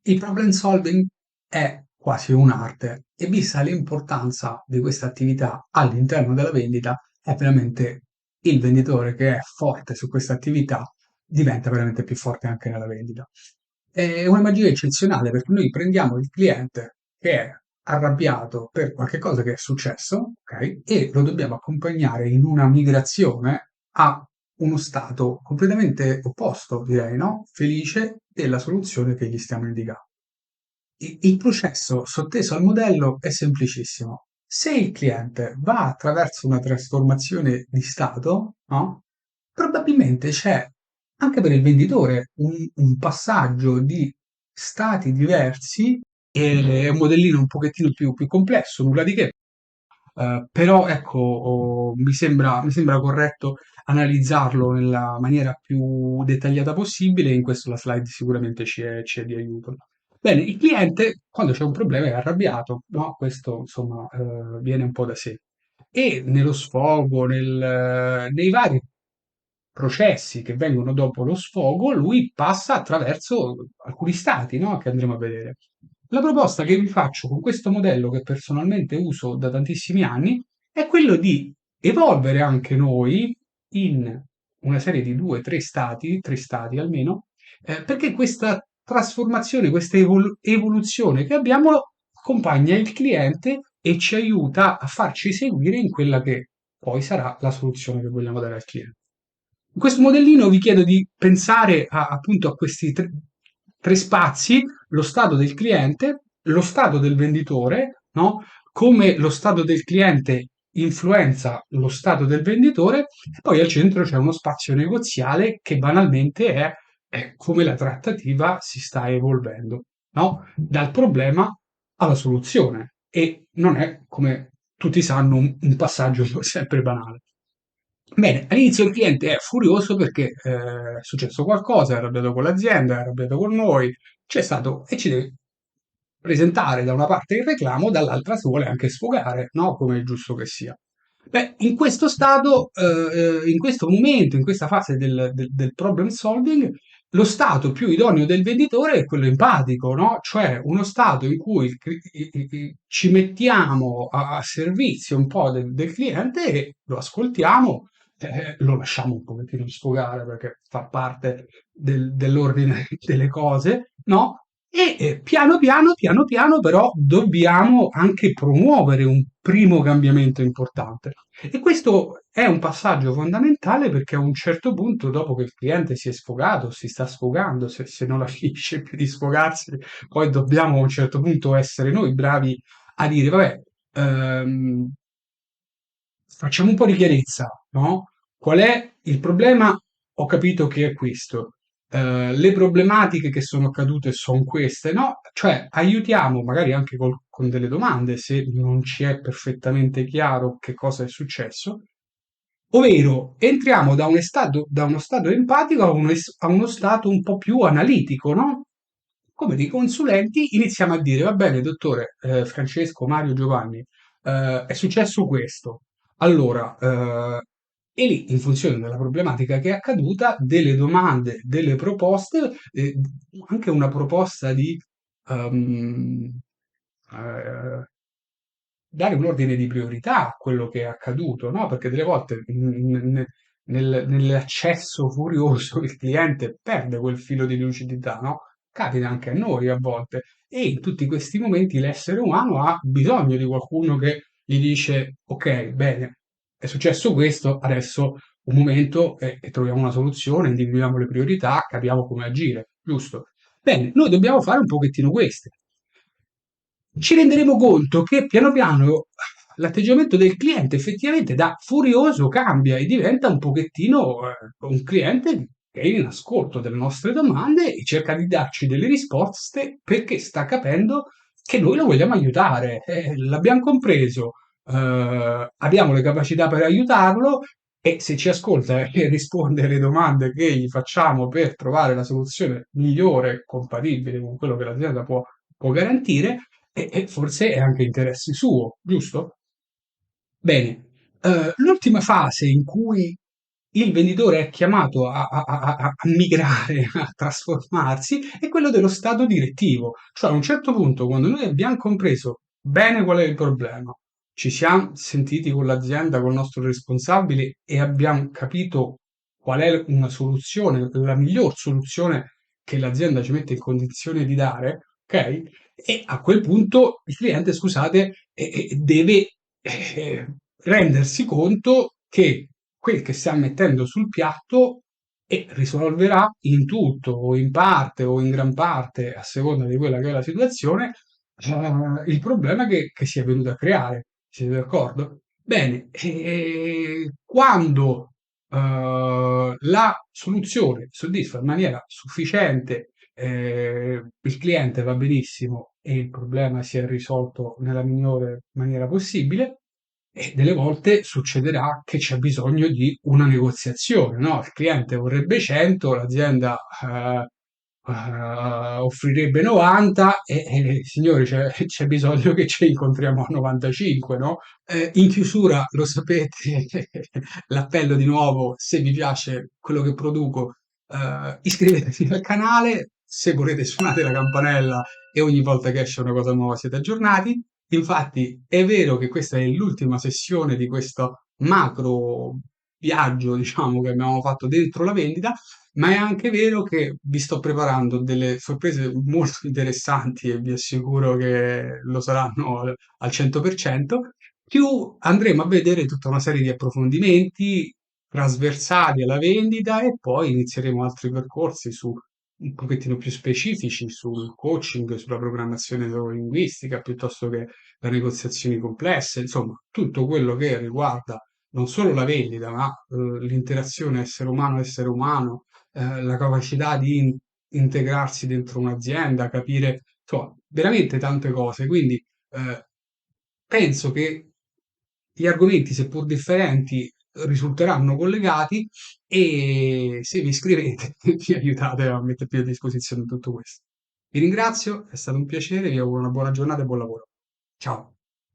Il problem solving è quasi un'arte e vista l'importanza di questa attività all'interno della vendita, è veramente il venditore che è forte su questa attività diventa veramente più forte anche nella vendita. È una magia eccezionale perché noi prendiamo il cliente che è arrabbiato per qualche cosa che è successo, ok? E lo dobbiamo accompagnare in una migrazione a uno stato completamente opposto, direi, no? Felice della soluzione che gli stiamo indicando. Il processo sotteso al modello è semplicissimo. Se il cliente va attraverso una trasformazione di stato, no? Probabilmente c'è anche per il venditore un passaggio di stati diversi e è un modellino un pochettino più complesso, nulla di che. Però ecco, mi sembra corretto analizzarlo nella maniera più dettagliata possibile e in questo la slide sicuramente ci è di aiuto. Bene, il cliente quando c'è un problema è arrabbiato, no? Questo insomma viene un po' da sé. E nello sfogo, nei vari processi che vengono dopo lo sfogo, lui passa attraverso alcuni stati, no? Che andremo a vedere. La proposta che vi faccio con questo modello che personalmente uso da tantissimi anni è quello di evolvere anche noi in una serie di due, tre stati almeno, perché questa trasformazione, questa evoluzione che abbiamo accompagna il cliente e ci aiuta a farci seguire in quella che poi sarà la soluzione che vogliamo dare al cliente. In questo modellino vi chiedo di pensare appunto a questi tre spazi, lo stato del cliente, lo stato del venditore, no? Come lo stato del cliente influenza lo stato del venditore e poi al centro c'è uno spazio negoziale che banalmente è come la trattativa si sta evolvendo, no? Dal problema alla soluzione e non è, come tutti sanno, un passaggio sempre banale. Bene, all'inizio il cliente è furioso perché è successo qualcosa, è arrabbiato con l'azienda, è arrabbiato con noi, c'è stato e ci deve presentare da una parte il reclamo, dall'altra si vuole anche sfogare, no? Come è giusto che sia. Beh, in questo stato, in questo momento, in questa fase del problem solving, lo stato più idoneo del venditore è quello empatico, no? Cioè uno stato in cui ci mettiamo a servizio un po' del cliente e lo ascoltiamo, lo lasciamo un pochettino sfogare perché fa parte dell'ordine delle cose, no? E piano piano però dobbiamo anche promuovere un primo cambiamento importante. E questo è un passaggio fondamentale perché a un certo punto, dopo che il cliente si è sfogato, si sta sfogando, se non la finisce più di sfogarsi, poi dobbiamo a un certo punto essere noi bravi a dire, vabbè, ehm, facciamo un po' di chiarezza, no? Qual è il problema? Ho capito che è questo. Le problematiche che sono accadute sono queste, no? Cioè, aiutiamo magari anche con delle domande se non ci è perfettamente chiaro che cosa è successo, ovvero entriamo da uno stato empatico a uno stato un po' più analitico, no? Come dei consulenti iniziamo a dire, va bene, dottore, Francesco, Mario, Giovanni, è successo questo. Allora, e lì, in funzione della problematica che è accaduta, delle domande, delle proposte, anche una proposta di ehm, eh, dare un ordine di priorità a quello che è accaduto, no? Perché delle volte nell'accesso furioso il cliente perde quel filo di lucidità, no? Capita anche a noi a volte. E in tutti questi momenti l'essere umano ha bisogno di qualcuno che gli dice: Ok, bene, è successo questo, adesso un momento e troviamo una soluzione, individuiamo le priorità, capiamo come agire, giusto? Bene, noi dobbiamo fare un pochettino questo. Ci renderemo conto che piano piano l'atteggiamento del cliente effettivamente da furioso cambia e diventa un pochettino un cliente che è in ascolto delle nostre domande e cerca di darci delle risposte perché sta capendo che noi lo vogliamo aiutare. L'abbiamo compreso, abbiamo le capacità per aiutarlo e se ci ascolta e risponde alle domande che gli facciamo per trovare la soluzione migliore, compatibile con quello che l'azienda può garantire, e forse è anche interesse suo, giusto? Bene, l'ultima fase in cui il venditore è chiamato a migrare, a trasformarsi, è quello dello stato direttivo. Cioè, a un certo punto, quando noi abbiamo compreso bene qual è il problema, ci siamo sentiti con l'azienda, con il nostro responsabile e abbiamo capito qual è una soluzione, la miglior soluzione che l'azienda ci mette in condizione di dare, ok? E a quel punto il cliente, scusate, deve eh, rendersi conto che quel che sta mettendo sul piatto e risolverà in tutto o in parte o in gran parte, a seconda di quella che è la situazione, il problema che si è venuto a creare. Siete d'accordo? Bene, quando la soluzione soddisfa in maniera sufficiente il cliente, va benissimo e il problema si è risolto nella migliore maniera possibile, e delle volte succederà che c'è bisogno di una negoziazione, no? Il cliente vorrebbe 100, l'azienda offrirebbe 90 signori c'è bisogno che ci incontriamo a 95, no? In chiusura, lo sapete, l'appello di nuovo, se vi piace quello che produco, iscrivetevi al canale, se volete suonate la campanella e ogni volta che esce una cosa nuova siete aggiornati. Infatti è vero che questa è l'ultima sessione di questo macro viaggio, diciamo, che abbiamo fatto dentro la vendita, ma è anche vero che vi sto preparando delle sorprese molto interessanti e vi assicuro che lo saranno al 100%. Più andremo a vedere tutta una serie di approfondimenti trasversali alla vendita e poi inizieremo altri percorsi su un pochettino più specifici sul coaching, sulla programmazione neurolinguistica, piuttosto che le negoziazioni complesse, insomma, tutto quello che riguarda non solo la vendita, ma l'interazione essere umano-essere umano, la capacità di integrarsi dentro un'azienda, capire, insomma, veramente tante cose. Quindi penso che gli argomenti, seppur differenti, risulteranno collegati e se vi iscrivete mi aiutate a mettervi a disposizione tutto questo. Vi ringrazio, è stato un piacere, vi auguro una buona giornata e buon lavoro. Ciao.